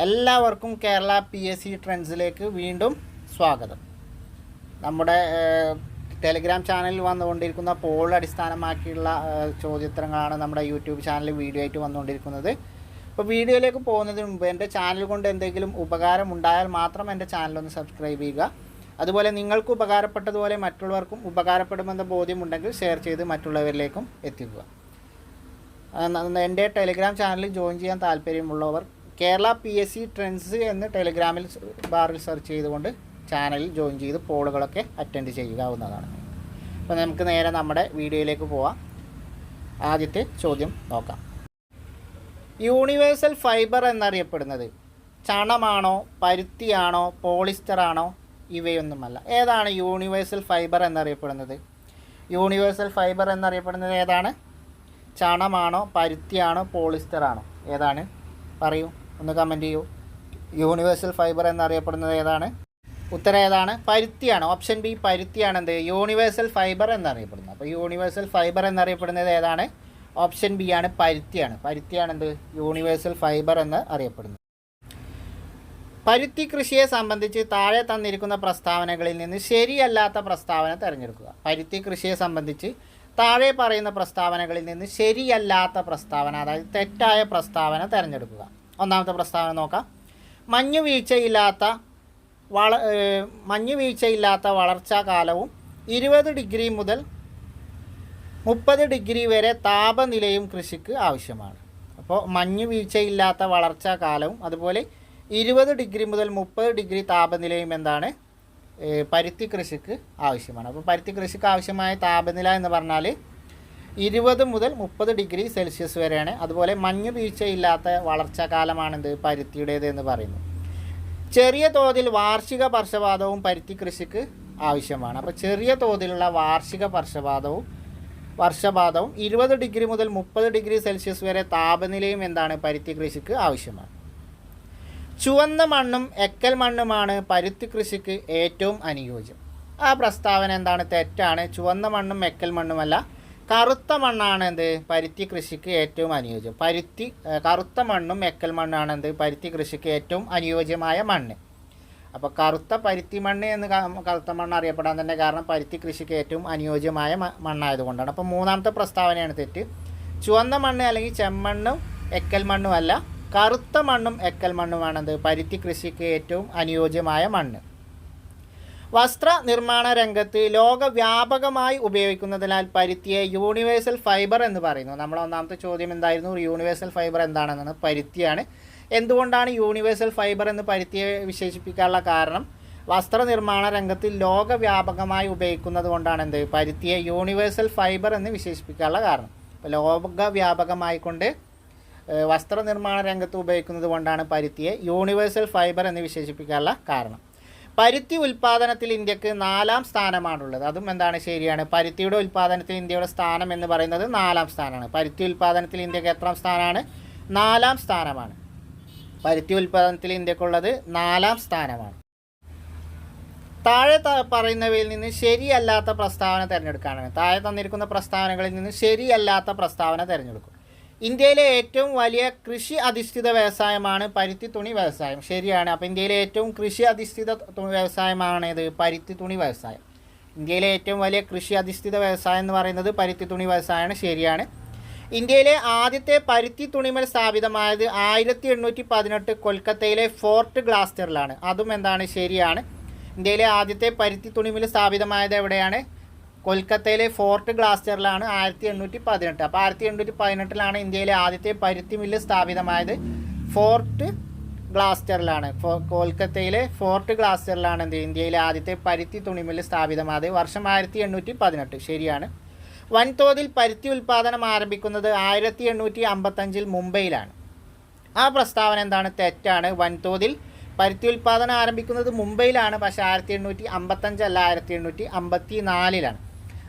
എല്ലാവർക്കും കേരള PSC ട്രെൻഡ്സിലേക്ക് വീണ്ടും സ്വാഗതം. നമ്മുടെ ടെലിഗ്രാം ചാനലിൽ വന്നുകൊണ്ടിരിക്കുന്ന പോൾ അടിസ്ഥാനമാക്കിയുള്ള ചോദ്യോത്തരങ്ങളാണ് നമ്മുടെ യൂട്യൂബ് ചാനലിൽ വീഡിയോ ആയിട്ട് വന്നുകൊണ്ടിരിക്കുന്നത്. അപ്പോൾ വീഡിയോയിലേക്ക് പോകുന്നതിന് മുമ്പ് എൻ്റെ ചാനൽ കൊണ്ട് എന്തെങ്കിലും ഉപകാരം ഉണ്ടായാൽ മാത്രം എൻ്റെ ചാനലൊന്ന് സബ്സ്ക്രൈബ് ചെയ്യുക. അതുപോലെ നിങ്ങൾക്ക് ഉപകാരപ്പെട്ടതുപോലെ മറ്റുള്ളവർക്കും ഉപകാരപ്പെടുമെന്ന ബോധ്യമുണ്ടെങ്കിൽ ഷെയർ ചെയ്ത് മറ്റുള്ളവരിലേക്കും എത്തിക്കുക. എൻ്റെ ടെലിഗ്രാം ചാനലിൽ ജോയിൻ ചെയ്യാൻ താല്പര്യമുള്ളവർ കേരള PSC ട്രെൻഡ്സ് എന്ന് ടെലിഗ്രാമിൽ ബാറിൽ സെർച്ച് ചെയ്തുകൊണ്ട് ചാനലിൽ ജോയിൻ ചെയ്ത് പോളുകളൊക്കെ അറ്റൻഡ് ചെയ്യാവുന്നതാണ്. അപ്പോൾ നമുക്ക് നേരെ നമ്മുടെ വീഡിയോയിലേക്ക് പോവാം. ആദ്യത്തെ ചോദ്യം നോക്കാം. യൂണിവേഴ്സൽ ഫൈബർ എന്നറിയപ്പെടുന്നത് ചണമാണോ, പരുത്തിയാണോ, പോളിസ്റ്ററാണോ? ഇവയൊന്നുമല്ല. ഏതാണ് യൂണിവേഴ്സൽ ഫൈബർ എന്നറിയപ്പെടുന്നത്? യൂണിവേഴ്സൽ ഫൈബർ എന്നറിയപ്പെടുന്നത് ഏതാണ്? ചണമാണോ, പരുത്തിയാണോ, പോളിസ്റ്ററാണോ? ഏതാണ്? പറയൂ, ഒന്ന് കമൻറ്റ് ചെയ്യൂ. യൂണിവേഴ്സൽ ഫൈബർ എന്നറിയപ്പെടുന്നത് ഏതാണ്? ഉത്തരം ഏതാണ്? പരുത്തിയാണ്. ഓപ്ഷൻ ബി പരുത്തിയാണ് എന്ത് യൂണിവേഴ്സൽ ഫൈബർ എന്നറിയപ്പെടുന്നത്. അപ്പോൾ യൂണിവേഴ്സൽ ഫൈബർ എന്നറിയപ്പെടുന്നത് ഏതാണ്? ഓപ്ഷൻ ബി ആണ്, പരുത്തിയാണ്. പരുത്തിയാണ് എന്ത് യൂണിവേഴ്സൽ ഫൈബർ എന്ന് അറിയപ്പെടുന്നത്. പരുത്തി കൃഷിയെ സംബന്ധിച്ച് താഴെ തന്നിരിക്കുന്ന പ്രസ്താവനകളിൽ നിന്ന് ശരിയല്ലാത്ത പ്രസ്താവന തിരഞ്ഞെടുക്കുക. പരുത്തി കൃഷിയെ സംബന്ധിച്ച് താഴെ പറയുന്ന പ്രസ്താവനകളിൽ നിന്ന് ശരിയല്ലാത്ത പ്രസ്താവന, അതായത് തെറ്റായ പ്രസ്താവന തിരഞ്ഞെടുക്കുക. ഒന്നാമത്തെ പ്രസ്താവന നോക്കാം. മഞ്ഞുവീഴ്ചയില്ലാത്ത വളർച്ചാ കാലവും 20 ഡിഗ്രി മുതൽ 30 ഡിഗ്രി വരെ താപനിലയും കൃഷിക്ക് ആവശ്യമാണ്. അപ്പോൾ മഞ്ഞുവീഴ്ചയില്ലാത്ത വളർച്ചാ കാലവും അതുപോലെ 20 ഡിഗ്രി മുതൽ 30 ഡിഗ്രി താപനിലയും എന്താണ്? പരുത്തി കൃഷിക്ക് ആവശ്യമാണ്. അപ്പോൾ പരുത്തി കൃഷിക്ക് ആവശ്യമായ താപനില എന്ന് പറഞ്ഞാൽ 20 മുതൽ 30 ഡിഗ്രി സെൽഷ്യസ് വരെയാണ്. അതുപോലെ മഞ്ഞ് വീഴ്ചയില്ലാത്ത വളർച്ചാ കാലമാണെന്ത് പരുത്തിയുടേത് എന്ന് പറയുന്നു. ചെറിയ തോതിൽ വാർഷിക വർഷപാതവും പരുത്തി കൃഷിക്ക് ആവശ്യമാണ്. അപ്പോൾ ചെറിയ തോതിലുള്ള വാർഷിക വർഷപാതവും 20 ഡിഗ്രി മുതൽ 30 ഡിഗ്രി സെൽഷ്യസ് വരെ താപനിലയും എന്താണ്? പരുത്തി കൃഷിക്ക് ആവശ്യമാണ്. ചുവന്ന മണ്ണും എക്കൽ മണ്ണുമാണ് പരുത്തി കൃഷിക്ക് ഏറ്റവും അനുയോജ്യം. ആ പ്രസ്താവന എന്താണ്? തെറ്റാണ്. ചുവന്ന മണ്ണും എക്കൽ മണ്ണുമല്ല, കറുത്ത മണ്ണാണ് എന്ത് പരുത്തി കൃഷിക്ക് ഏറ്റവും അനുയോജ്യം. കറുത്ത മണ്ണും എക്കൽ മണ്ണാണ് എന്ത് പരുത്തി കൃഷിക്ക് ഏറ്റവും അനുയോജ്യമായ മണ്ണ്. അപ്പോൾ കറുത്ത പരുത്തി മണ്ണ് എന്ന് കറുത്ത മണ്ണ് അറിയപ്പെടാൻ തന്നെ കാരണം പരുത്തി കൃഷിക്ക് ഏറ്റവും അനുയോജ്യമായ മണ്ണായതുകൊണ്ടാണ്. അപ്പോൾ മൂന്നാമത്തെ പ്രസ്താവനയാണ് തെറ്റ്. ചുവന്ന മണ്ണ് അല്ലെങ്കിൽ ചെമ്മണ്ണും എക്കൽ മണ്ണും അല്ല, കറുത്ത മണ്ണും എക്കൽ മണ്ണുമാണെന്ത് പരുത്തി കൃഷിക്ക് ഏറ്റവും അനുയോജ്യമായ മണ്ണ്. വസ്ത്ര നിർമ്മാണ രംഗത്ത് ലോകവ്യാപകമായി ഉപയോഗിക്കുന്നതിനാൽ പരുത്തിയെ യൂണിവേഴ്സൽ ഫൈബർ എന്ന് പറയുന്നു. നമ്മൾ ഒന്നാമത്തെ ചോദ്യം എന്തായിരുന്നു? യൂണിവേഴ്സൽ ഫൈബർ എന്താണെന്നാണ്. പരുത്തിയാണ്. എന്തുകൊണ്ടാണ് യൂണിവേഴ്സൽ ഫൈബർ എന്ന് പരുത്തിയെ വിശേഷിപ്പിക്കാനുള്ള കാരണം? വസ്ത്രനിർമ്മാണ രംഗത്ത് ലോകവ്യാപകമായി ഉപയോഗിക്കുന്നത് കൊണ്ടാണ് എന്ത് പരുത്തിയെ യൂണിവേഴ്സൽ ഫൈബർ എന്ന് വിശേഷിപ്പിക്കാനുള്ള കാരണം. അപ്പോൾ ലോകവ്യാപകമായിക്കൊണ്ട് വസ്ത്രനിർമ്മാണ രംഗത്ത് ഉപയോഗിക്കുന്നത് കൊണ്ടാണ് പരുത്തിയെ യൂണിവേഴ്സൽ ഫൈബർ എന്ന് വിശേഷിപ്പിക്കാനുള്ള കാരണം. പരുത്തി ഉൽപ്പാദനത്തിൽ ഇന്ത്യക്ക് 4ാം സ്ഥാനമാണുള്ളത്. അതും എന്താണ്? ശരിയാണ്. പരുത്തിയുടെ ഉൽപ്പാദനത്തിൽ ഇന്ത്യയുടെ സ്ഥാനം എന്ന് പറയുന്നത് 4ാം സ്ഥാനമാണ്. പരുത്തി ഉൽപ്പാദനത്തിൽ ഇന്ത്യക്ക് എത്രാം സ്ഥാനമാണ്? 4ാം സ്ഥാനമാണ്. പരുത്തി ഉൽപ്പാദനത്തിൽ ഇന്ത്യക്കുള്ളത് 4ാം സ്ഥാനമാണ്. താഴെ പറയുന്നവയിൽ നിന്ന് ശരിയല്ലാത്ത പ്രസ്താവന തിരഞ്ഞെടുക്കാനാണ്. താഴെ തന്നിരിക്കുന്ന പ്രസ്താവനകളിൽ നിന്ന് ശരിയല്ലാത്ത പ്രസ്താവന തിരഞ്ഞെടുക്കും. ഇന്ത്യയിലെ ഏറ്റവും വലിയ കൃഷി അധിഷ്ഠിത വ്യവസായമാണ് പരുത്തി തുണി വ്യവസായം. ശരിയാണ്. അപ്പോൾ ഇന്ത്യയിലെ ഏറ്റവും കൃഷി അധിഷ്ഠിത വ്യവസായമാണ് ഇത് പരുത്തി തുണി വ്യവസായം. ഇന്ത്യയിലെ ഏറ്റവും വലിയ കൃഷി അധിഷ്ഠിത വ്യവസായം എന്ന് പറയുന്നത് പരുത്തി തുണി വ്യവസായമാണ്. ശരിയാണ്. ഇന്ത്യയിലെ ആദ്യത്തെ പരുത്തി തുണിമൽ സ്ഥാപിതമായത് 1818 കൊൽക്കത്തയിലെ ഫോർട്ട് ഗ്ലാസ്റ്ററിലാണ്. അതും എന്താണ്? ശരിയാണ്. ഇന്ത്യയിലെ ആദ്യത്തെ പരുത്തി തുണിമിൽ സ്ഥാപിതമായത് എവിടെയാണ്? കൊൽക്കത്തയിലെ ഫോർട്ട് ഗ്ലാസ്റ്ററിലാണ് 1818. അപ്പോൾ 1818 ഇന്ത്യയിലെ ആദ്യത്തെ പരുത്തി മില്ല് സ്ഥാപിതമായത് ഫോർട്ട് ഗ്ലാസ്റ്ററിലാണ്. കൊൽക്കത്തയിലെ ഫോർട്ട് ഗ്ലാസ്റ്ററിലാണ് ഇന്ത്യയിലെ ആദ്യത്തെ പരുത്തി തുണിമില്ല് സ്ഥാപിതമായത്. വർഷം 1818. ശരിയാണ്. വൻതോതിൽ പരുത്തി ഉൽപ്പാദനം ആരംഭിക്കുന്നത് 1855 മുംബൈയിലാണ്. ആ പ്രസ്താവന എന്താണ്? തെറ്റാണ്. വൻതോതിൽ പരുത്തി ഉൽപ്പാദനം ആരംഭിക്കുന്നത് മുംബൈയിലാണ്. പക്ഷേ 1855 അല്ല, 1854.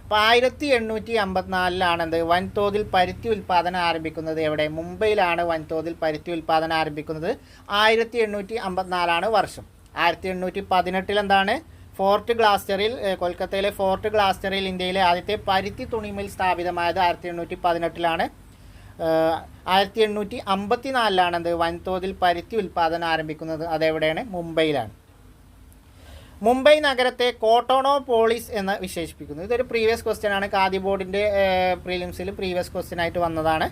അപ്പോൾ 1854 എന്ത് വൻതോതിൽ പരുത്തി ഉൽപ്പാദനം ആരംഭിക്കുന്നത് എവിടെ? മുംബൈയിലാണ് വൻതോതിൽ പരുത്തി ഉൽപ്പാദനം ആരംഭിക്കുന്നത്. 1854 വർഷം. 1818 എന്താണ്? ഫോർട്ട് ഗ്ലാസ്റ്ററിൽ, കൊൽക്കത്തയിലെ ഫോർട്ട് ഗ്ലാസ്റ്ററിൽ ഇന്ത്യയിലെ ആദ്യത്തെ പരുത്തി തുണിമിൽ സ്ഥാപിതമായത് 1818. 1854 വൻതോതിൽ പരുത്തി ഉൽപ്പാദനം ആരംഭിക്കുന്നത്. അതെവിടെയാണ്? മുംബൈയിലാണ്. മുംബൈ നഗരത്തെ കോട്ടോണോപോളിസ് എന്ന് വിശേഷിപ്പിക്കുന്നു. ഇതൊരു പ്രീവിയസ് ക്വസ്റ്റ്യൻ ആണ്. ഖാദി ബോർഡിൻ്റെ പ്രീലിംസിൽ പ്രീവിയസ് ക്വസ്റ്റ്യൻ ആയിട്ട് വന്നതാണ്.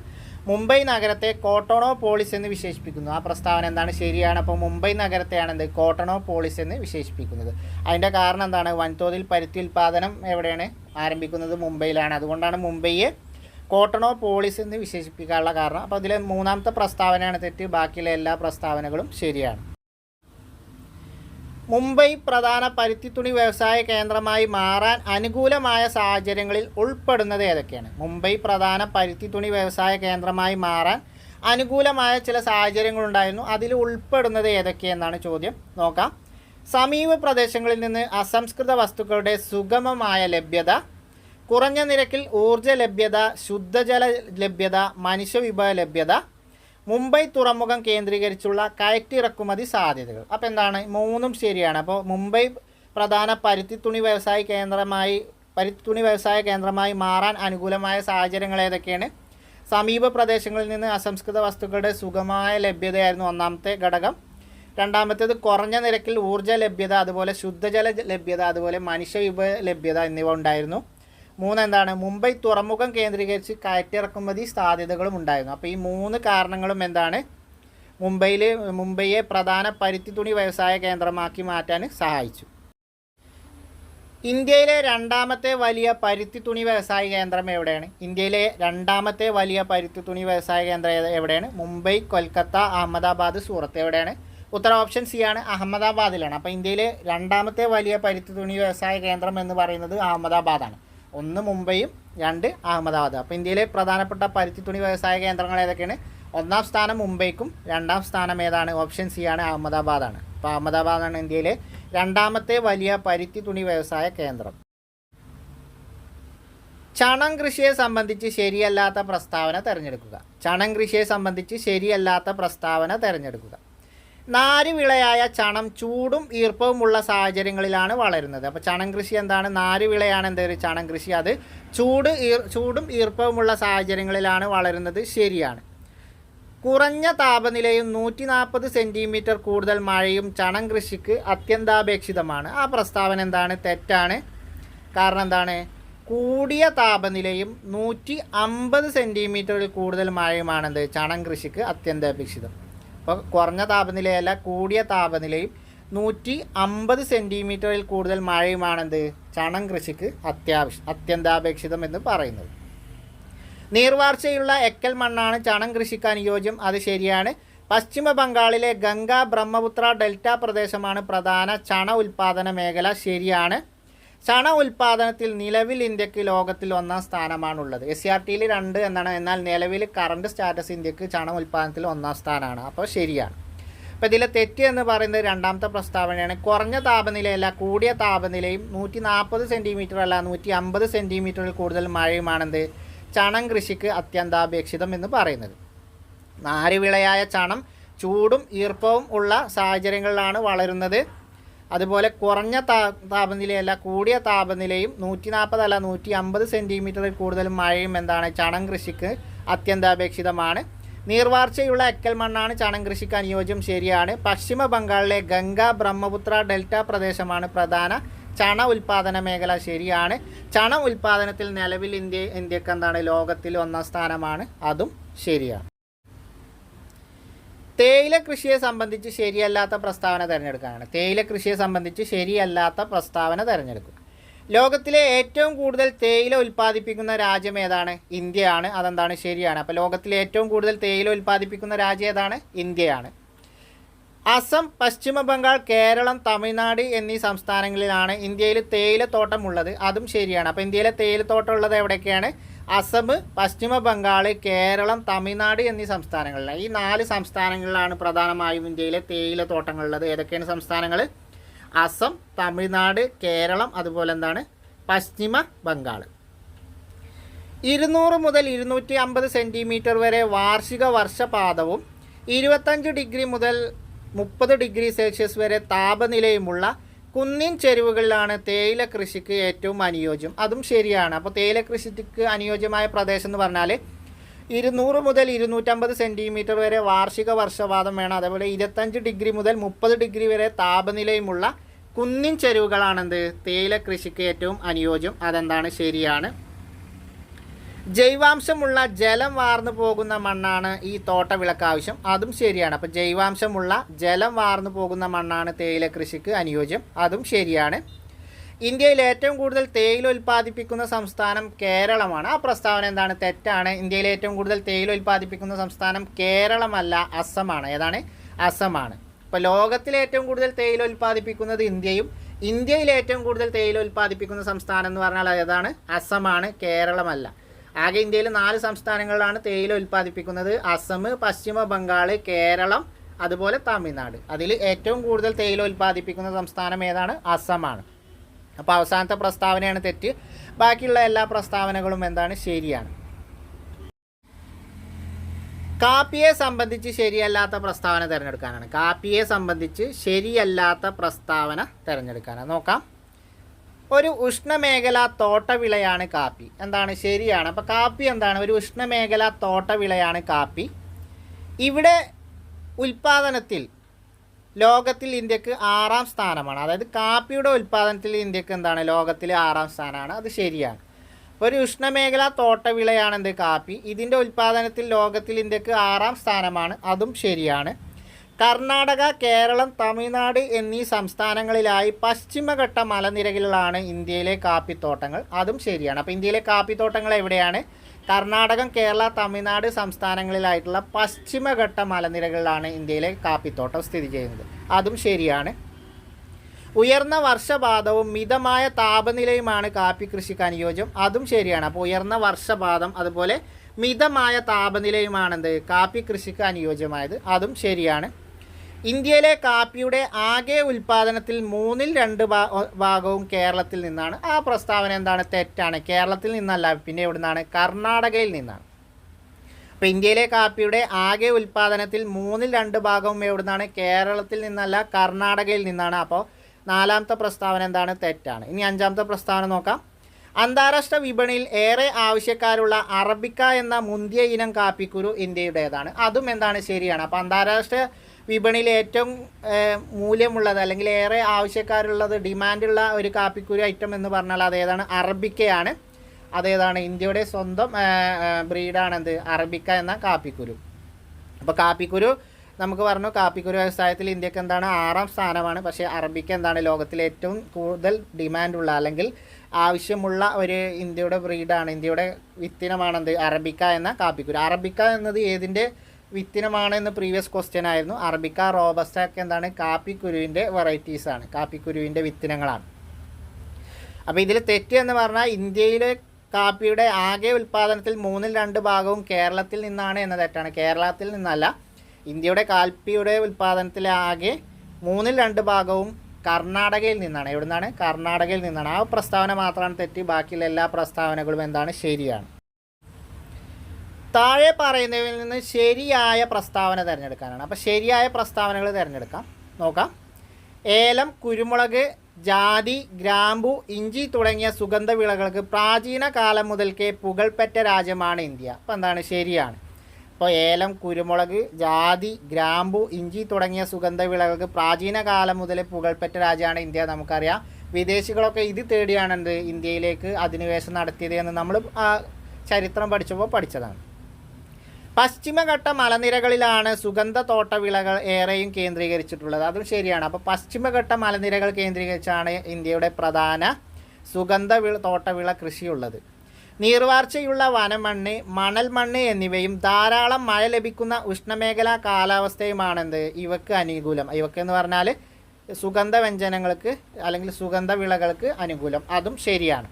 മുംബൈ നഗരത്തെ കോട്ടോണോപോളിസ് എന്ന് വിശേഷിപ്പിക്കുന്നു. ആ പ്രസ്താവന എന്താണ്? ശരിയാണ്. അപ്പോൾ മുംബൈ നഗരത്തെയാണ് എന്ത് കോട്ടോണോപോളിസ് എന്ന് വിശേഷിപ്പിക്കുന്നത്. അതിൻ്റെ കാരണം എന്താണ്? വൻതോതിൽ പരുത്തി ഉൽപ്പാദനം എവിടെയാണ് ആരംഭിക്കുന്നത്? മുംബൈയിലാണ്. അതുകൊണ്ടാണ് മുംബൈയെ കോട്ടോണോപോളിസ് എന്ന് വിശേഷിപ്പിക്കാനുള്ള കാരണം. അപ്പോൾ അതിൽ മൂന്നാമത്തെ പ്രസ്താവനയാണ് തെറ്റ്. ബാക്കിയുള്ള എല്ലാ പ്രസ്താവനകളും ശരിയാണ്. മുംബൈ പ്രധാന പരുത്തിത്തുണി വ്യവസായ കേന്ദ്രമായി മാറാൻ അനുകൂലമായ സാഹചര്യങ്ങളിൽ ഉൾപ്പെടുന്നത് ഏതൊക്കെയാണ്? മുംബൈ പ്രധാന പരുത്തിത്തുണി വ്യവസായ കേന്ദ്രമായി മാറാൻ അനുകൂലമായ ചില സാഹചര്യങ്ങളുണ്ടായിരുന്നു. അതിൽ ഉൾപ്പെടുന്നത് ഏതൊക്കെയെന്നാണ് ചോദ്യം. നോക്കാം. സമീപ പ്രദേശങ്ങളിൽ നിന്ന് അസംസ്കൃത വസ്തുക്കളുടെ സുഗമമായ ലഭ്യത, കുറഞ്ഞ നിരക്കിൽ ഊർജ്ജ ലഭ്യത, ശുദ്ധജല ലഭ്യത, മനുഷ്യവിഭവ ലഭ്യത, മുംബൈ തുറമുഖം കേന്ദ്രീകരിച്ചുള്ള കയറ്റിറക്കുമതി സാധ്യതകൾ. അപ്പോൾ എന്താണ്? മൂന്നും ശരിയാണ്. അപ്പോൾ മുംബൈ പ്രധാന പരുത്തിത്തുണി വ്യവസായ കേന്ദ്രമായി മാറാൻ അനുകൂലമായ സാഹചര്യങ്ങൾ ഏതൊക്കെയാണ്? സമീപ പ്രദേശങ്ങളിൽ നിന്ന് അസംസ്കൃത വസ്തുക്കളുടെ സുഗമമായ ലഭ്യതയായിരുന്നു ഒന്നാമത്തെ ഘടകം. രണ്ടാമത്തേത് കുറഞ്ഞ നിരക്കിൽ ഊർജ്ജ ലഭ്യത, അതുപോലെ ശുദ്ധജല ലഭ്യത, അതുപോലെ മനുഷ്യവിഭവ ലഭ്യത എന്നിവ ഉണ്ടായിരുന്നു. എന്താണ്? മുംബൈ തുറമുഖം കേന്ദ്രീകരിച്ച് കയറ്റിറക്കുമതി സാധ്യതകളും ഉണ്ടായിരുന്നു. അപ്പോൾ ഈ 3 കാരണങ്ങളും എന്താണ്? മുംബൈയെ പ്രധാന പരുത്തിത്തുണി വ്യവസായ കേന്ദ്രമാക്കി മാറ്റാൻ സഹായിച്ചു. ഇന്ത്യയിലെ രണ്ടാമത്തെ വലിയ പരുത്തിത്തുണി വ്യവസായ കേന്ദ്രം എവിടെയാണ്? ഇന്ത്യയിലെ രണ്ടാമത്തെ വലിയ പരുത്തിത്തുണി വ്യവസായ കേന്ദ്രം എവിടെയാണ്? മുംബൈ, കൊൽക്കത്ത, അഹമ്മദാബാദ്, സൂറത്ത്. എവിടെയാണ്? ഉത്തരം ഓപ്ഷൻ സി ആണ്, അഹമ്മദാബാദിലാണ്. അപ്പോൾ ഇന്ത്യയിലെ രണ്ടാമത്തെ വലിയ പരുത്തിത്തുണി വ്യവസായ കേന്ദ്രം എന്ന് പറയുന്നത് അഹമ്മദാബാദാണ്. 1 മുംബൈയും 2 അഹമ്മദാബാദ്. അപ്പോൾ ഇന്ത്യയിലെ പ്രധാനപ്പെട്ട പരുത്തിത്തുണി വ്യവസായ കേന്ദ്രങ്ങൾ ഏതൊക്കെയാണ്? 1ാം സ്ഥാനം മുംബൈക്കും 2ാം സ്ഥാനം ഏതാണ്? ഓപ്ഷൻ സി ആണ്, അഹമ്മദാബാദാണ്. അപ്പോൾ അഹമ്മദാബാദാണ് ഇന്ത്യയിലെ രണ്ടാമത്തെ വലിയ പരുത്തിത്തുണി വ്യവസായ കേന്ദ്രം. ചണം കൃഷിയെ സംബന്ധിച്ച് ശരിയല്ലാത്ത പ്രസ്താവന തിരഞ്ഞെടുക്കുക. ചണം കൃഷിയെ സംബന്ധിച്ച് ശരിയല്ലാത്ത പ്രസ്താവന തിരഞ്ഞെടുക്കുക. നാരുവിളയായ ചണം ചൂടും ഈർപ്പവുമുള്ള സാഹചര്യങ്ങളിലാണ് വളരുന്നത്. അപ്പോൾ ചണം കൃഷി എന്താണ്? നാരുവിളയാണ് എന്തൊരു ചണം കൃഷി. അത് ചൂടും ഈർപ്പവുമുള്ള സാഹചര്യങ്ങളിലാണ് വളരുന്നത്. ശരിയാണ്. കുറഞ്ഞ താപനിലയും 140 സെൻറ്റിമീറ്റർ കൂടുതൽ മഴയും ചണം കൃഷിക്ക് അത്യന്താപേക്ഷിതമാണ്. ആ പ്രസ്താവന എന്താണ്? തെറ്റാണ്. കാരണം എന്താണ്? കൂടിയ താപനിലയും 150 സെൻറ്റിമീറ്ററിൽ കൂടുതൽ മഴയുമാണെന്ത് ചണം കൃഷിക്ക് അത്യന്താപേക്ഷിതം. അപ്പോൾ കുറഞ്ഞ താപനിലയല്ല, കൂടിയ താപനിലയും 150 സെൻറ്റിമീറ്ററിൽ കൂടുതൽ മഴയുമാണെന്ത് ചണം കൃഷിക്ക് അത്യന്താപേക്ഷിതം എന്ന് പറയുന്നത്. നീർവാർച്ചയുള്ള എക്കൽ മണ്ണാണ് ചണം കൃഷിക്ക് അനുയോജ്യം. അത് ശരിയാണ്. പശ്ചിമ ബംഗാളിലെ ഗംഗ ബ്രഹ്മപുത്ര ഡെൽറ്റ പ്രദേശമാണ് പ്രധാന ചണ ഉൽപ്പാദന മേഖല. ശരിയാണ്. ചണ ഉൽപ്പാദനത്തിൽ നിലവിൽ ഇന്ത്യക്ക് ലോകത്തിൽ 1ാം സ്ഥാനമാണുള്ളത്. SCRTയിൽ 2 എന്നാണ്. എന്നാൽ നിലവിൽ കറണ്ട് സ്റ്റാറ്റസ് ഇന്ത്യക്ക് ചണ ഉൽപ്പാദനത്തിൽ 1ാം സ്ഥാനമാണ്. അപ്പോൾ ശരിയാണ്. അപ്പോൾ ഇതിലെ തെറ്റ് എന്ന് പറയുന്നത് രണ്ടാമത്തെ പ്രസ്താവനയാണ്. കുറഞ്ഞ താപനിലയല്ല, കൂടിയ താപനിലയും 140 സെൻറ്റിമീറ്റർ അല്ല 150 സെൻറ്റിമീറ്ററിൽ കൂടുതൽ മഴയുമാണെന്ത് ചണം കൃഷിക്ക് അത്യന്താപേക്ഷിതം എന്ന് പറയുന്നത്. നാരുവിളയായ ചണം ചൂടും ഈർപ്പവും ഉള്ള സാഹചര്യങ്ങളിലാണ് വളരുന്നത്. അതുപോലെ കുറഞ്ഞ താപനിലയല്ല, കൂടിയ താപനിലയും 140 അല്ല 150 സെൻറ്റിമീറ്ററിൽ കൂടുതൽ മഴയും എന്താണ് ചണം കൃഷിക്ക് അത്യന്താപേക്ഷിതമാണ്. നീർവാർച്ചയുള്ള എക്കൽ മണ്ണാണ് ചണം കൃഷിക്ക് അനുയോജ്യം. ശരിയാണ്. പശ്ചിമ ബംഗാളിലെ ഗംഗ ബ്രഹ്മപുത്ര ഡെൽറ്റ പ്രദേശമാണ് പ്രധാന ചണ ഉൽപ്പാദന മേഖല. ശരിയാണ്. ചണ ഉൽപ്പാദനത്തിൽ നിലവിൽ ഇന്ത്യക്ക് എന്താണ് ലോകത്തിൽ 1ാം സ്ഥാനമാണ്. അതും ശരിയാണ്. തേയില കൃഷിയെ സംബന്ധിച്ച് ശരിയല്ലാത്ത പ്രസ്താവന തിരഞ്ഞെടുക്കാനാണ്. തേയില കൃഷിയെ സംബന്ധിച്ച് ശരിയല്ലാത്ത പ്രസ്താവന തിരഞ്ഞെടുക്കുക. ലോകത്തിലെ ഏറ്റവും കൂടുതൽ തേയില ഉൽപ്പാദിപ്പിക്കുന്ന രാജ്യം ഏതാണ്? ഇന്ത്യയാണ്. അതെന്താണ്? ശരിയാണ്. അപ്പോൾ ലോകത്തിലെ ഏറ്റവും കൂടുതൽ തേയില ഉൽപ്പാദിപ്പിക്കുന്ന രാജ്യം ഏതാണ്? ഇന്ത്യയാണ്. അസം, പശ്ചിമ ബംഗാൾ, കേരളം, തമിഴ്നാട് എന്നീ സംസ്ഥാനങ്ങളിലാണ് ഇന്ത്യയിൽ തേയിലത്തോട്ടം ഉള്ളത്. അതും ശരിയാണ്. അപ്പോൾ ഇന്ത്യയിലെ തേയിലത്തോട്ടം ഉള്ളത് എവിടെയൊക്കെയാണ്? അസം, പശ്ചിമ ബംഗാൾ, കേരളം, തമിഴ്നാട് എന്നീ സംസ്ഥാനങ്ങളിലാണ്. ഈ 4 സംസ്ഥാനങ്ങളിലാണ് പ്രധാനമായും ഇന്ത്യയിലെ തേയിലത്തോട്ടങ്ങളുള്ളത്. ഏതൊക്കെയാണ് സംസ്ഥാനങ്ങൾ? അസം, തമിഴ്നാട്, കേരളം, അതുപോലെ എന്താണ് പശ്ചിമ ബംഗാൾ. 200 മുതൽ 250 സെൻറ്റിമീറ്റർ വരെ വാർഷിക വർഷപാതവും 25 ഡിഗ്രി മുതൽ 30 ഡിഗ്രി സെൽഷ്യസ് വരെ താപനിലയുമുള്ള കുന്നിൻ ചെരുവുകളിലാണ് തേയില കൃഷിക്ക് ഏറ്റവും അനുയോജ്യം. അതും ശരിയാണ്. അപ്പോൾ തേയില കൃഷിക്ക് അനുയോജ്യമായ പ്രദേശം എന്ന് പറഞ്ഞാൽ 200 മുതൽ 250 സെൻറ്റിമീറ്റർ വരെ വാർഷിക വർഷപാതം വേണം. അതേപോലെ 25 ഡിഗ്രി മുതൽ 30 ഡിഗ്രി വരെ താപനിലയുമുള്ള കുന്നിൻ ചെരുവുകളാണെന്ത് തേയില കൃഷിക്ക് ഏറ്റവും അനുയോജ്യം. അതെന്താണ് ശരിയാണ്. ജൈവാംശമുള്ള ജലം വാർന്നു പോകുന്ന മണ്ണാണ് ഈ തോട്ടവിളക്ക് ആവശ്യം. അതും ശരിയാണ്. അപ്പോൾ ജൈവാംശമുള്ള ജലം വാർന്നു പോകുന്ന മണ്ണാണ് തേയില കൃഷിക്ക് അനുയോജ്യം. അതും ശരിയാണ്. ഇന്ത്യയിൽ ഏറ്റവും കൂടുതൽ തേയില ഉൽപ്പാദിപ്പിക്കുന്ന സംസ്ഥാനം കേരളമാണ്. ആ പ്രസ്താവന എന്താണ്? തെറ്റാണ്. ഇന്ത്യയിൽ ഏറ്റവും കൂടുതൽ തേയില ഉൽപ്പാദിപ്പിക്കുന്ന സംസ്ഥാനം കേരളമല്ല, അസമാണ്. ഏതാണ്? അസമാണ്. ഇപ്പോൾ ലോകത്തിൽ ഏറ്റവും കൂടുതൽ തേയില ഉൽപ്പാദിപ്പിക്കുന്നത് ഇന്ത്യയും, ഇന്ത്യയിൽ ഏറ്റവും കൂടുതൽ തേയില ഉൽപ്പാദിപ്പിക്കുന്ന സംസ്ഥാനം എന്ന് പറഞ്ഞാൽ ഏതാണ്? അസമാണ്, കേരളമല്ല. ആകെ ഇന്ത്യയിൽ 4 സംസ്ഥാനങ്ങളിലാണ് തേയില ഉൽപ്പാദിപ്പിക്കുന്നത്: അസം, പശ്ചിമ ബംഗാൾ, കേരളം, അതുപോലെ തമിഴ്നാട്. അതിൽ ഏറ്റവും കൂടുതൽ തേയില ഉൽപ്പാദിപ്പിക്കുന്ന സംസ്ഥാനം ഏതാണ്? അസമാണ്. അപ്പോൾ അവസാനത്തെ പ്രസ്താവനയാണ് തെറ്റ്. ബാക്കിയുള്ള എല്ലാ പ്രസ്താവനകളും എന്താണ്? ശരിയാണ്. കാപ്പിയെ സംബന്ധിച്ച് ശരിയല്ലാത്ത പ്രസ്താവന തിരഞ്ഞെടുക്കാനാണ്. കാപ്പിയെ സംബന്ധിച്ച് ശരിയല്ലാത്ത പ്രസ്താവന തിരഞ്ഞെടുക്കാനാണ്. നോക്കാം. ഒരു ഉഷ്ണമേഖലാ തോട്ടവിളയാണ് കാപ്പി. എന്താണ്? ശരിയാണ്. അപ്പോൾ കാപ്പി എന്താണ്? ഒരു ഉഷ്ണമേഖലാ തോട്ടവിളയാണ് കാപ്പി. ഇവിടെ ഉൽപ്പാദനത്തിൽ ലോകത്തിൽ ഇന്ത്യക്ക് 6ാം സ്ഥാനമാണ്. അതായത് കാപ്പിയുടെ ഉൽപ്പാദനത്തിൽ ഇന്ത്യക്ക് എന്താണ്? ലോകത്തിൽ 6ാം സ്ഥാനമാണ്. അത് ശരിയാണ്. ഒരു ഉഷ്ണമേഖലാ തോട്ടവിളയാണ് എന്ത്? കാപ്പി. ഇതിൻ്റെ ഉൽപ്പാദനത്തിൽ ലോകത്തിൽ ഇന്ത്യക്ക് 6ാം സ്ഥാനമാണ്. അതും ശരിയാണ്. കർണാടക, കേരളം, തമിഴ്നാട് എന്നീ സംസ്ഥാനങ്ങളിലായി പശ്ചിമഘട്ട മലനിരകളിലാണ് ഇന്ത്യയിലെ കാപ്പിത്തോട്ടങ്ങൾ. അതും ശരിയാണ്. അപ്പോൾ ഇന്ത്യയിലെ കാപ്പിത്തോട്ടങ്ങൾ എവിടെയാണ്? കർണാടകം, കേരള, തമിഴ്നാട് സംസ്ഥാനങ്ങളിലായിട്ടുള്ള പശ്ചിമഘട്ട മലനിരകളിലാണ് ഇന്ത്യയിലെ കാപ്പിത്തോട്ടം സ്ഥിതി ചെയ്യുന്നത്. അതും ശരിയാണ്. ഉയർന്ന വർഷപാതവും മിതമായ താപനിലയുമാണ് കാപ്പി കൃഷിക്ക് അനുയോജ്യം. അതും ശരിയാണ്. അപ്പോൾ ഉയർന്ന വർഷപാതം അതുപോലെ മിതമായ താപനിലയുമാണെന്ത്? കാപ്പി കൃഷിക്ക് അനുയോജ്യമായത്. അതും ശരിയാണ്. ഇന്ത്യയിലെ കാപ്പിയുടെ ആകെ ഉൽപ്പാദനത്തിൽ 2/3 ഭാഗവും കേരളത്തിൽ നിന്നാണ്. ആ പ്രസ്താവന എന്താണ്? തെറ്റാണ്. കേരളത്തിൽ നിന്നല്ല, പിന്നെ എവിടെ നിന്നാണ്? കർണാടകയിൽ നിന്നാണ്. അപ്പോൾ ഇന്ത്യയിലെ കാപ്പിയുടെ ആകെ ഉൽപ്പാദനത്തിൽ 2/3 ഭാഗവും എവിടെ നിന്നാണ്? കേരളത്തിൽ നിന്നല്ല, കർണാടകയിൽ നിന്നാണ്. അപ്പോൾ 4ാമത്തെ പ്രസ്താവന എന്താണ്? തെറ്റാണ്. ഇനി 5ാമത്തെ പ്രസ്താവന നോക്കാം. അന്താരാഷ്ട്ര വിപണിയിൽ ഏറെ ആവശ്യക്കാരുള്ള അറബിക്ക എന്ന മുന്തിയ ഇനം കാപ്പിക്കുരു ഇന്ത്യയുടേതാണ്. അതും എന്താണ്? ശരിയാണ്. അപ്പോൾ അന്താരാഷ്ട്ര വിപണിയിൽ ഏറ്റവും മൂല്യമുള്ളത് അല്ലെങ്കിൽ ഏറെ ആവശ്യക്കാരുള്ളത്, ഡിമാൻഡുള്ള ഒരു കാപ്പിക്കുരു ഐറ്റം എന്ന് പറഞ്ഞാൽ അതേതാണ്? അറബിക്കയാണ്. അതേതാണ്? ഇന്ത്യയുടെ സ്വന്തം ബ്രീഡാണ് എന്ത്? അറബിക്ക എന്ന കാപ്പിക്കുരു. അപ്പോൾ കാപ്പിക്കുരു നമുക്ക് പറഞ്ഞു, കാപ്പിക്കുരു വ്യവസായത്തിൽ ഇന്ത്യക്ക് എന്താണ്? 6ാം സ്ഥാനമാണ്. പക്ഷേ അറബിക്ക എന്താണ്? ലോകത്തിലെ ഏറ്റവും കൂടുതൽ ഡിമാൻഡുള്ള അല്ലെങ്കിൽ ആവശ്യമുള്ള ഒരു ഇന്ത്യയുടെ ബ്രീഡാണ്, ഇന്ത്യയുടെ വിത്തിനമാണെന്ത്? അറബിക്ക എന്ന കാപ്പിക്കുരു. അറബിക്ക എന്നത് ഏതിൻ്റെ വിത്തിനമാണെന്ന് പ്രീവിയസ് ക്വസ്റ്റ്യൻ ആയിരുന്നു. അറബിക്ക, റോബസ്റ്റ ഒക്കെ എന്താണ്? കാപ്പിക്കുരുവിൻ്റെ വെറൈറ്റീസാണ്, കാപ്പിക്കുരുവിൻ്റെ വിത്തിനങ്ങളാണ്. അപ്പോൾ ഇതിൽ തെറ്റ് എന്ന് പറഞ്ഞാൽ ഇന്ത്യയിലെ കാപ്പിയുടെ ആകെ ഉൽപ്പാദനത്തിൽ 2/3 ഭാഗവും കേരളത്തിൽ നിന്നാണ് എന്ന തെറ്റാണ്. കേരളത്തിൽ നിന്നല്ല, ഇന്ത്യയുടെ കാപ്പിയുടെ ഉൽപ്പാദനത്തിലെ ആകെ 2/3 ഭാഗവും കർണാടകയിൽ നിന്നാണ്. എവിടെ നിന്നാണ്? കർണാടകയിൽ നിന്നാണ്. ആ പ്രസ്താവന മാത്രമാണ് തെറ്റ്. ബാക്കിയുള്ള എല്ലാ പ്രസ്താവനകളും എന്താണ്? ശരിയാണ്. താഴെ പറയുന്നവയിൽ നിന്ന് ശരിയായ പ്രസ്താവന തിരഞ്ഞെടുക്കാനാണ്. അപ്പോൾ ശരിയായ പ്രസ്താവനകൾ തിരഞ്ഞെടുക്കാം. നോക്കാം. ഏലം, കുരുമുളക്, ജാതി, ഗ്രാമ്പു, ഇഞ്ചി തുടങ്ങിയ സുഗന്ധവിളകൾക്ക് പ്രാചീന കാലം മുതൽക്കേ പുകൾപെറ്റ രാജ്യമാണ് ഇന്ത്യ. അപ്പോൾ എന്താണ്? ശരിയാണ്. അപ്പോൾ ഏലം, കുരുമുളക്, ജാതി, ഗ്രാമ്പു, ഇഞ്ചി തുടങ്ങിയ സുഗന്ധവിളകൾക്ക് പ്രാചീന കാലം മുതൽ പുകൾപെറ്റ രാജ്യമാണ് ഇന്ത്യ. നമുക്കറിയാം, വിദേശികളൊക്കെ ഇത് തേടിയാണ് എന്ത്? ഇന്ത്യയിലേക്ക് അധിനിവേശം നടത്തിയത് എന്ന് നമ്മൾ ചരിത്രം പഠിച്ചപ്പോൾ പഠിച്ചതാണ്. പശ്ചിമഘട്ട മലനിരകളിലാണ് സുഗന്ധ തോട്ടവിളകൾ ഏറെയും കേന്ദ്രീകരിച്ചിട്ടുള്ളത്. അതും ശരിയാണ്. അപ്പോൾ പശ്ചിമഘട്ട മലനിരകൾ കേന്ദ്രീകരിച്ചാണ് ഇന്ത്യയുടെ പ്രധാന സുഗന്ധ തോട്ടവിള കൃഷിയുള്ളത്. നീർവാർച്ചയുള്ള വനമണ്ണ്, മണൽ മണ്ണ് എന്നിവയും ധാരാളം മഴ ലഭിക്കുന്ന ഉഷ്ണമേഖലാ കാലാവസ്ഥയുമാണെന്ത്? ഇവക്ക് അനുകൂലം. ഇവക്ക് എന്ന് പറഞ്ഞാൽ സുഗന്ധ വ്യഞ്ജനങ്ങൾക്ക് അല്ലെങ്കിൽ സുഗന്ധ വിളകൾക്ക് അനുകൂലം. അതും ശരിയാണ്.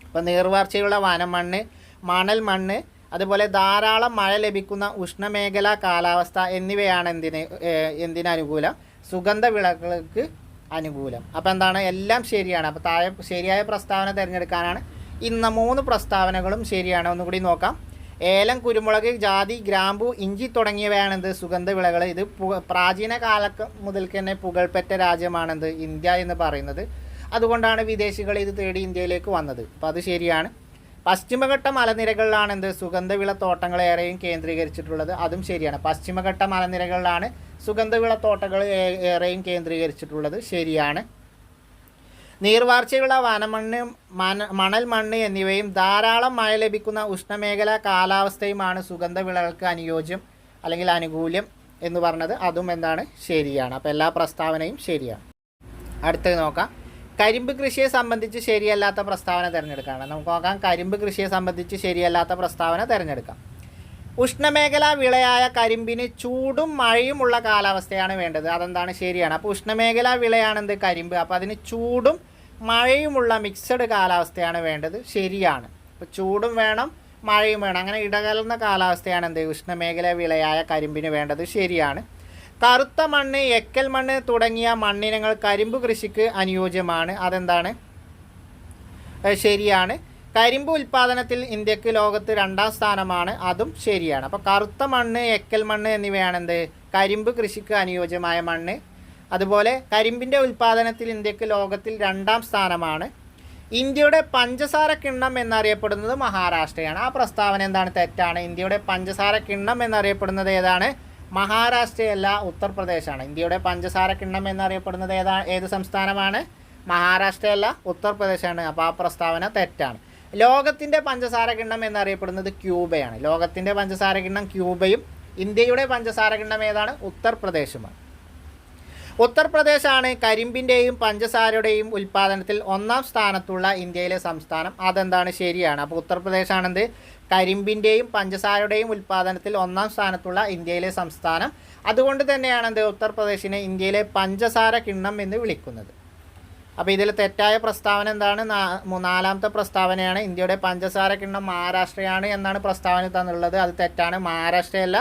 അപ്പോൾ നീർവാർച്ചയുള്ള വനമണ്ണ്, മണൽ മണ്ണ്, അതുപോലെ ധാരാളം മഴ ലഭിക്കുന്ന ഉഷ്ണമേഖലാ കാലാവസ്ഥ എന്നിവയാണ് എന്തിനനുകൂലം? സുഗന്ധ വിളകൾക്ക് അനുകൂലം. അപ്പോൾ എന്താണ്? എല്ലാം ശരിയാണ്. അപ്പോൾ താഴെ ശരിയായ പ്രസ്താവന തിരഞ്ഞെടുക്കാനാണ്. ഇന്ന് 3 പ്രസ്താവനകളും ശരിയാണ്. ഒന്നുകൂടി നോക്കാം. ഏലം, കുരുമുളക്, ജാതി, ഗ്രാമ്പു, ഇഞ്ചി തുടങ്ങിയവയാണെന്ത്? സുഗന്ധ വിളകൾ. ഇത് പ്രാചീന കാലം മുതൽക്ക് തന്നെ പുകൾപെറ്റ രാജ്യമാണെന്ത്? ഇന്ത്യ എന്ന് പറയുന്നത്. അതുകൊണ്ടാണ് വിദേശികൾ ഇത് തേടി ഇന്ത്യയിലേക്ക് വന്നത്. അപ്പോൾ അത് ശരിയാണ്. പശ്ചിമഘട്ട മലനിരകളിലാണ് എന്ത് സുഗന്ധവിള തോട്ടങ്ങൾ ഏറെയും കേന്ദ്രീകരിച്ചിട്ടുള്ളത്, അതും ശരിയാണ്. പശ്ചിമഘട്ട മലനിരകളിലാണ് സുഗന്ധവിള തോട്ടങ്ങൾ ഏറെയും കേന്ദ്രീകരിച്ചിട്ടുള്ളത്, ശരിയാണ്. നീർവാർച്ചയുള്ള വനമണ്ണ്, മണൽ മണ്ണ് എന്നിവയും ധാരാളം മഴ ലഭിക്കുന്ന ഉഷ്ണമേഖലാ കാലാവസ്ഥയുമാണ് സുഗന്ധവിളകൾക്ക് അനുയോജ്യം അല്ലെങ്കിൽ അനുകൂല്യം എന്ന് പറഞ്ഞത്, അതും എന്താണ് ശരിയാണ്. അപ്പോൾ എല്ലാ പ്രസ്താവനയും ശരിയാണ്. അടുത്തത് നോക്കാം. കരിമ്പ് കൃഷിയെ സംബന്ധിച്ച് ശരിയല്ലാത്ത പ്രസ്താവന തിരഞ്ഞെടുക്കുകയാണ്. നമുക്ക് നോക്കാം. കരിമ്പ് കൃഷിയെ സംബന്ധിച്ച് ശരിയല്ലാത്ത പ്രസ്താവന തിരഞ്ഞെടുക്കാം. ഉഷ്ണമേഖലാ വിളയായ കരിമ്പിന് ചൂടും മഴയുമുള്ള കാലാവസ്ഥയാണ് വേണ്ടത്, അതെന്താണ് ശരിയാണ്. അപ്പോൾ ഉഷ്ണമേഖലാ വിളയാണെന്ത് കരിമ്പ്, അപ്പോൾ അതിന് ചൂടും മഴയുമുള്ള മിക്സഡ് കാലാവസ്ഥയാണ് വേണ്ടത്, ശരിയാണ്. അപ്പോൾ ചൂടും വേണം മഴയും വേണം, അങ്ങനെ ഇടകലർന്ന കാലാവസ്ഥയാണ് എന്ത് ഉഷ്ണമേഖലാ വിളയായ കരിമ്പിന് വേണ്ടത്, ശരിയാണ്. കറുത്ത മണ്ണ്, എക്കൽ മണ്ണ് തുടങ്ങിയ മണ്ണിനങ്ങൾ കരിമ്പ് കൃഷിക്ക് അനുയോജ്യമാണ്, അതെന്താണ് ശരിയാണ്. കരിമ്പ് ഉൽപ്പാദനത്തിൽ ഇന്ത്യക്ക് ലോകത്ത് 2ാം സ്ഥാനമാണ്, അതും ശരിയാണ്. അപ്പോൾ കറുത്ത മണ്ണ്, എക്കൽ മണ്ണ് എന്നിവയാണെന്ത് കരിമ്പ് കൃഷിക്ക് അനുയോജ്യമായ മണ്ണ്. അതുപോലെ കരിമ്പിൻ്റെ ഉൽപ്പാദനത്തിൽ ഇന്ത്യക്ക് ലോകത്തിൽ 2ാം സ്ഥാനമാണ്. ഇന്ത്യയുടെ പഞ്ചസാര കിണ്ണം എന്നറിയപ്പെടുന്നത് മഹാരാഷ്ട്രയാണ്. ആ പ്രസ്താവന എന്താണ് തെറ്റാണ്. ഇന്ത്യയുടെ പഞ്ചസാര കിണ്ണം എന്നറിയപ്പെടുന്നത് ഏതാണ്, മഹാരാഷ്ട്രയല്ല ഉത്തർപ്രദേശാണ്. ഇന്ത്യയുടെ പഞ്ചസാര കിണ്ണം എന്നറിയപ്പെടുന്നത് ഏത് സംസ്ഥാനമാണ്, മഹാരാഷ്ട്രയല്ല ഉത്തർപ്രദേശാണ്. അപ്പോൾ ആ പ്രസ്താവന തെറ്റാണ്. ലോകത്തിൻ്റെ പഞ്ചസാര കിണ്ണം എന്നറിയപ്പെടുന്നത് ക്യൂബയാണ്. ലോകത്തിൻ്റെ പഞ്ചസാര കിണ്ണം ക്യൂബയും ഇന്ത്യയുടെ പഞ്ചസാര കിണ്ണം ഏതാണ്, ഉത്തർപ്രദേശുമാണ്. ഉത്തർപ്രദേശാണ് കരിമ്പിൻ്റെയും പഞ്ചസാരയുടെയും ഉൽപ്പാദനത്തിൽ 1ാം സ്ഥാനത്തുള്ള ഇന്ത്യയിലെ സംസ്ഥാനം, അതെന്താണ് ശരിയാണ്. അപ്പോൾ ഉത്തർപ്രദേശാണെന്ത് കരിമ്പിൻ്റെയും പഞ്ചസാരയുടെയും ഉൽപ്പാദനത്തിൽ 1ാം സ്ഥാനത്തുള്ള ഇന്ത്യയിലെ സംസ്ഥാനം. അതുകൊണ്ട് തന്നെയാണെന്ത് ഉത്തർപ്രദേശിനെ ഇന്ത്യയിലെ പഞ്ചസാര കിണ്ണം എന്ന് വിളിക്കുന്നത്. അപ്പോൾ ഇതിൽ തെറ്റായ പ്രസ്താവന എന്താണ്, 4ാമത്തെ പ്രസ്താവനയാണ്. ഇന്ത്യയുടെ പഞ്ചസാര കിണ്ണം മഹാരാഷ്ട്രയാണ് എന്നാണ് പ്രസ്താവന തന്നുള്ളത്, അത് തെറ്റാണ്. മഹാരാഷ്ട്രയല്ല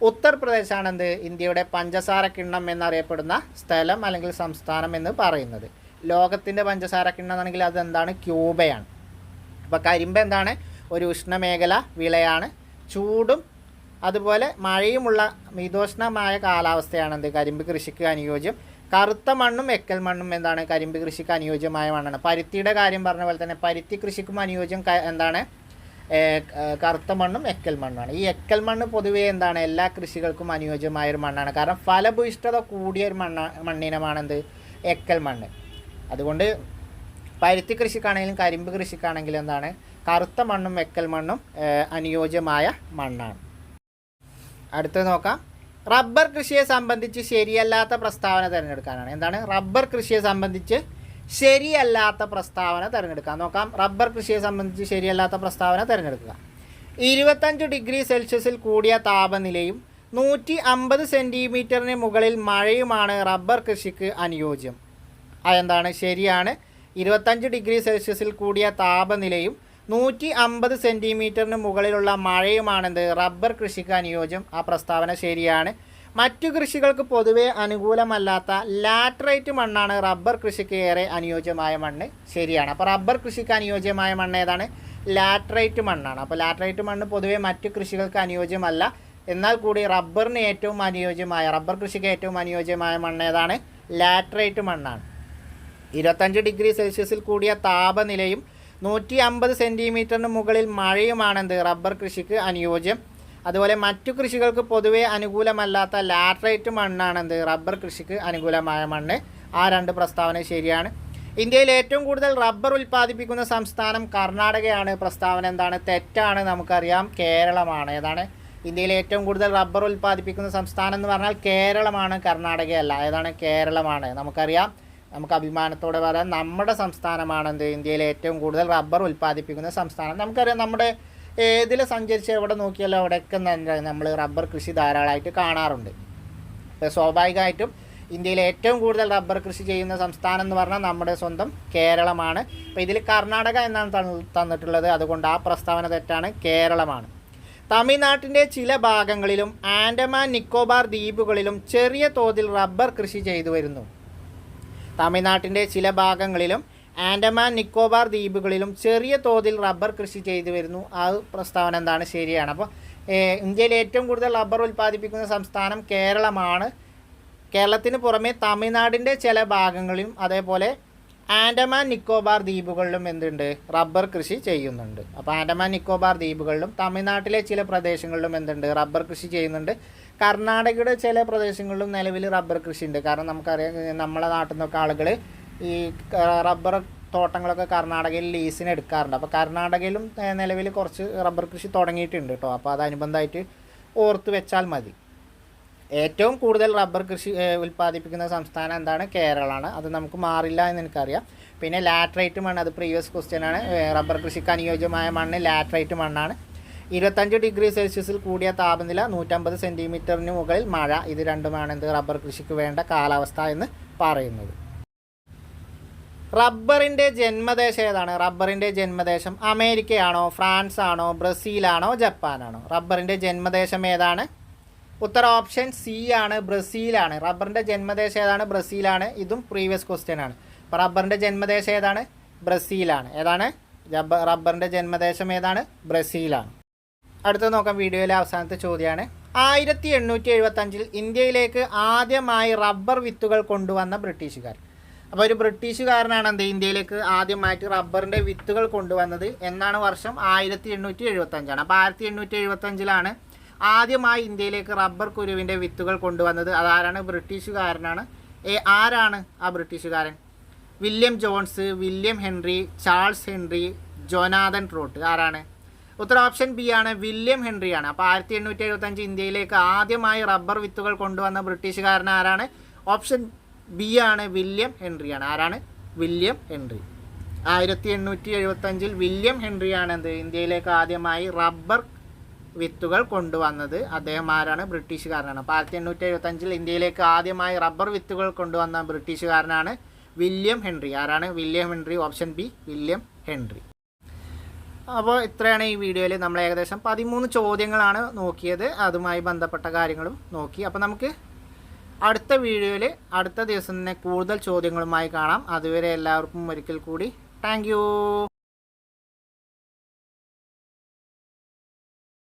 ഉത്തർപ്രദേശാണ് എന്ത് ഇന്ത്യയുടെ പഞ്ചസാര കിണ്ണം എന്നറിയപ്പെടുന്ന സ്ഥലം അല്ലെങ്കിൽ സംസ്ഥാനം എന്ന് പറയുന്നത്. ലോകത്തിൻ്റെ പഞ്ചസാര കിണ്ണം ആണെങ്കിൽ അതെന്താണ്, ക്യൂബയാണ്. അപ്പോൾ കരിമ്പ് എന്താണ് ഒരു ഉഷ്ണമേഖല വിളയാണ്, ചൂടും അതുപോലെ മഴയുമുള്ള മിതോഷ്ണമായ കാലാവസ്ഥയാണ് എന്ത് കരിമ്പ് കൃഷിക്ക് അനുയോജ്യം. കറുത്ത മണ്ണും എക്കൽ മണ്ണും എന്താണ് കരിമ്പ് കൃഷിക്ക് അനുയോജ്യമായ മണ്ണാണ്. പരുത്തിയുടെ കാര്യം പറഞ്ഞ പോലെ തന്നെ പരുത്തി കൃഷിക്കും അനുയോജ്യം എന്താണ് കറുത്ത മണ്ണും എക്കൽ മണ്ണാണ്. ഈ എക്കൽ മണ്ണ് പൊതുവേ എന്താണ് എല്ലാ കൃഷികൾക്കും അനുയോജ്യമായൊരു മണ്ണാണ്. കാരണം ഫലഭൂയിഷ്ഠത കൂടിയൊരു മണ്ണിനമാണെന്ത് എക്കൽ മണ്ണ്. അതുകൊണ്ട് പരുത്തി കൃഷിക്കാണെങ്കിലും കരിമ്പ് കൃഷിക്കാണെങ്കിലും എന്താണ് കറുത്ത മണ്ണും എക്കൽ മണ്ണും അനുയോജ്യമായ മണ്ണാണ്. അടുത്തത് നോക്കാം. റബ്ബർ കൃഷിയെ സംബന്ധിച്ച് ശരിയല്ലാത്ത പ്രസ്താവന തിരഞ്ഞെടുക്കാനാണ്. എന്താണ് റബ്ബർ കൃഷിയെ സംബന്ധിച്ച് ശരിയല്ലാത്ത പ്രസ്താവന തിരഞ്ഞെടുക്കാം. നോക്കാം. റബ്ബർ കൃഷിയെ സംബന്ധിച്ച് ശരിയല്ലാത്ത പ്രസ്താവന തിരഞ്ഞെടുക്കുക. 25 ഡിഗ്രി സെൽഷ്യസിൽ കൂടിയ താപനിലയും 150 സെൻറ്റിമീറ്ററിന് മുകളിൽ മഴയുമാണ് റബ്ബർ കൃഷിക്ക് അനുയോജ്യം. അതെന്താണ് ശരിയാണ്. 25 ഡിഗ്രി സെൽഷ്യസിൽ കൂടിയ താപനിലയും 150 സെൻറ്റിമീറ്ററിന് മുകളിലുള്ള മഴയുമാണെന്ത് റബ്ബർ കൃഷിക്ക് അനുയോജ്യം. ആ പ്രസ്താവന ശരിയാണ്. മറ്റു കൃഷികൾക്ക് പൊതുവെ അനുകൂലമല്ലാത്ത ലാറ്ററൈറ്റ് മണ്ണാണ് റബ്ബർ കൃഷിക്ക് ഏറെ അനുയോജ്യമായ മണ്ണ്. ശരിയാണ്. അപ്പോൾ റബ്ബർ കൃഷിക്ക് അനുയോജ്യമായ മണ്ണ് ഏതാണ്, ലാറ്ററൈറ്റ് മണ്ണാണ്. അപ്പോൾ ലാറ്ററൈറ്റ് മണ്ണ് പൊതുവെ മറ്റു കൃഷികൾക്ക് അനുയോജ്യമല്ല, എന്നാൽ കൂടി റബ്ബറിന് ഏറ്റവും അനുയോജ്യമായ റബ്ബർ കൃഷിക്ക് ഏറ്റവും അനുയോജ്യമായ മണ്ണ് ഏതാണ്, ലാറ്ററൈറ്റ് മണ്ണാണ്. 25 ഡിഗ്രി സെൽഷ്യസിൽ കൂടിയ താപനിലയും 150 സെൻറ്റിമീറ്ററിന് മുകളിൽ മഴയുമാണെന്ത് റബ്ബർ കൃഷിക്ക് അനുയോജ്യം. അതുപോലെ മറ്റു കൃഷികൾക്ക് പൊതുവെ അനുകൂലമല്ലാത്ത ലാറ്ററൈറ്റ് മണ്ണാണെന്ത് റബ്ബർ കൃഷിക്ക് അനുകൂലമായ മണ്ണ്. ആ രണ്ട് പ്രസ്താവന ശരിയാണ്. ഇന്ത്യയിൽ ഏറ്റവും കൂടുതൽ റബ്ബർ ഉൽപ്പാദിപ്പിക്കുന്ന സംസ്ഥാനം കർണാടകയാണ്. പ്രസ്താവന എന്താണ്, തെറ്റാണ്. നമുക്കറിയാം കേരളമാണ്. ഏതാണ് ഇന്ത്യയിൽ ഏറ്റവും കൂടുതൽ റബ്ബർ ഉൽപ്പാദിപ്പിക്കുന്ന സംസ്ഥാനം എന്ന് പറഞ്ഞാൽ കേരളമാണ്, കർണാടകയല്ല. ഏതാണ് കേരളമാണ്. നമുക്കറിയാം, നമുക്ക് അഭിമാനത്തോടെ പറയാം നമ്മുടെ സംസ്ഥാനമാണെന്ത് ഇന്ത്യയിലെ ഏറ്റവും കൂടുതൽ റബ്ബർ ഉൽപ്പാദിപ്പിക്കുന്ന സംസ്ഥാനം. നമുക്കറിയാം നമ്മുടെ ഏതിൽ സഞ്ചരിച്ച് എവിടെ നോക്കിയാലോ അവിടെയൊക്കെ നമ്മൾ റബ്ബർ കൃഷി ധാരാളമായിട്ട് കാണാറുണ്ട്. അപ്പോൾ സ്വാഭാവികമായിട്ടും ഇന്ത്യയിൽ ഏറ്റവും കൂടുതൽ റബ്ബർ കൃഷി ചെയ്യുന്ന സംസ്ഥാനം എന്ന് പറഞ്ഞാൽ നമ്മുടെ സ്വന്തം കേരളമാണ്. അപ്പോൾ ഇതിൽ കർണാടക എന്നാണ് തന്നിട്ടുള്ളത്, അതുകൊണ്ട് ആ പ്രസ്താവന തെറ്റാണ്, കേരളമാണ്. തമിഴ്നാട്ടിൻ്റെ ചില ഭാഗങ്ങളിലും ആൻഡമാൻ നിക്കോബാർ ദ്വീപുകളിലും ചെറിയ തോതിൽ റബ്ബർ കൃഷി ചെയ്തു വരുന്നു. തമിഴ്നാട്ടിൻ്റെ ചില ഭാഗങ്ങളിലും ആൻഡമാൻ നിക്കോബാർ ദ്വീപുകളിലും ചെറിയ തോതിൽ റബ്ബർ കൃഷി ചെയ്തു വരുന്നു. ആ പ്രസ്താവന എന്താണ്, ശരിയാണ്. അപ്പോൾ ഇന്ത്യയിൽ ഏറ്റവും കൂടുതൽ റബ്ബർ ഉൽപ്പാദിപ്പിക്കുന്ന സംസ്ഥാനം കേരളമാണ്. കേരളത്തിന് പുറമെ തമിഴ്നാടിൻ്റെ ചില ഭാഗങ്ങളിലും അതേപോലെ ആൻഡമാൻ നിക്കോബാർ ദ്വീപുകളിലും എന്തുണ്ട്, റബ്ബർ കൃഷി ചെയ്യുന്നുണ്ട്. അപ്പോൾ ആൻഡമാൻ നിക്കോബാർ ദ്വീപുകളിലും തമിഴ്നാട്ടിലെ ചില പ്രദേശങ്ങളിലും എന്തുണ്ട്, റബ്ബർ കൃഷി ചെയ്യുന്നുണ്ട്. കർണാടകയുടെ ചില പ്രദേശങ്ങളിലും നിലവിൽ റബ്ബർ കൃഷി ഉണ്ട്. കാരണം നമുക്കറിയാം, നമ്മളെ നാട്ടിൽ നിന്നൊക്കെ ആളുകൾ ഈ റബ്ബർ തോട്ടങ്ങളൊക്കെ കർണാടകയിൽ ലീസിന് എടുക്കാറുണ്ട്. അപ്പോൾ കർണാടകയിലും നിലവിൽ കുറച്ച് റബ്ബർ കൃഷി തുടങ്ങിയിട്ടുണ്ട് കേട്ടോ. അപ്പോൾ അതനുബന്ധമായിട്ട് ഓർത്ത് വെച്ചാൽ മതി. ഏറ്റവും കൂടുതൽ റബ്ബർ കൃഷി ഉൽപ്പാദിപ്പിക്കുന്ന സംസ്ഥാനം എന്താണ്, കേരളമാണ്. അത് നമുക്ക് മാറില്ല എന്ന് എനിക്കറിയാം. പിന്നെ ലാറ്ററൈറ്റ് മണ്ണ്, അത് പ്രീവിയസ് ക്വസ്റ്റ്യനാണ്. റബ്ബർ കൃഷിക്ക് അനുയോജ്യമായ മണ്ണ് ലാറ്ററൈറ്റ് മണ്ണാണ്. 25 ഡിഗ്രി സെൽഷ്യസിൽ കൂടിയ താപനില, 150 സെൻറ്റിമീറ്ററിന് മുകളിൽ മഴ, ഇത് രണ്ടുമാണ് എന്ത്, റബ്ബർ കൃഷിക്ക് വേണ്ട കാലാവസ്ഥ എന്ന് പറയുന്നത്. റബ്ബറിൻ്റെ ജന്മദേശം ഏതാണ്? റബ്ബറിൻ്റെ ജന്മദേശം അമേരിക്കയാണോ, ഫ്രാൻസ് ആണോ, ബ്രസീലാണോ, ജപ്പാനാണോ? റബ്ബറിൻ്റെ ജന്മദേശം ഏതാണ്? ഉത്തരം ഓപ്ഷൻ സി ആണ്, ബ്രസീലാണ്. റബ്ബറിൻ്റെ ജന്മദേശം ഏതാണ്? ബ്രസീലാണ്. ഇതും പ്രീവിയസ് ക്വസ്റ്റ്യൻ ആണ്. അപ്പോൾ റബ്ബറിൻ്റെ ജന്മദേശം ഏതാണ്? ബ്രസീലാണ്. ഏതാണ്? റബ്ബറിൻ്റെ ജന്മദേശം ഏതാണ്? ബ്രസീലാണ്. അടുത്ത നോക്കാം, വീഡിയോയിലെ അവസാനത്തെ ചോദ്യമാണ്. 1875 ഇന്ത്യയിലേക്ക് ആദ്യമായി റബ്ബർ വിത്തുകൾ കൊണ്ടുവന്ന ബ്രിട്ടീഷുകാർ. അപ്പോൾ ഒരു ബ്രിട്ടീഷുകാരനാണ് എന്ത്, ഇന്ത്യയിലേക്ക് ആദ്യമായിട്ട് റബ്ബറിൻ്റെ വിത്തുകൾ കൊണ്ടുവന്നത്. എന്നാണ് വർഷം? 1875. അപ്പോൾ 1875 ആദ്യമായി ഇന്ത്യയിലേക്ക് റബ്ബർ കുരുവിൻ്റെ വിത്തുകൾ കൊണ്ടുവന്നത്. അതാരാണ്? ബ്രിട്ടീഷുകാരനാണ്. ആരാണ് ആ ബ്രിട്ടീഷുകാരൻ? William Jones, William Henry, Charles Henry, Jonathan Trott. ആരാണ്? ഉത്തരം ഓപ്ഷൻ ബി ആണ്, വില്യം ഹെൻറിയാണ്. അപ്പോൾ 1875 ഇന്ത്യയിലേക്ക് ആദ്യമായി റബ്ബർ വിത്തുകൾ കൊണ്ടുവന്ന ബ്രിട്ടീഷുകാരൻ ആരാണ്? ഓപ്ഷൻ ബി ആണ്, വില്യം ഹെൻറിയാണ്. ആരാണ്? William Henry. 1875 വില്യം ഹെൻറിയാണ് എന്ത്, ഇന്ത്യയിലേക്ക് ആദ്യമായി റബ്ബർ വിത്തുകൾ കൊണ്ടുവന്നത്. അദ്ദേഹം ആരാണ്? ബ്രിട്ടീഷുകാരനാണ്. അപ്പോൾ 1875 ഇന്ത്യയിലേക്ക് ആദ്യമായി റബ്ബർ വിത്തുകൾ കൊണ്ടുവന്ന ബ്രിട്ടീഷുകാരനാണ് വില്യം ഹെൻറി. ആരാണ്? William Henry. Option B, William Henry. അപ്പോൾ ഇത്രയാണ് ഈ വീഡിയോയിൽ നമ്മൾ ഏകദേശം 13 ചോദ്യങ്ങളാണ് നോക്കിയത്. അതുമായി ബന്ധപ്പെട്ട കാര്യങ്ങളും നോക്കി. അപ്പോൾ നമുക്ക് അടുത്ത വീഡിയോയിൽ അടുത്ത ദിവസം തന്നെ കൂടുതൽ ചോദ്യങ്ങളുമായി കാണാം. അതുവരെ എല്ലാവർക്കും ഒരിക്കൽ കൂടി താങ്ക് യു.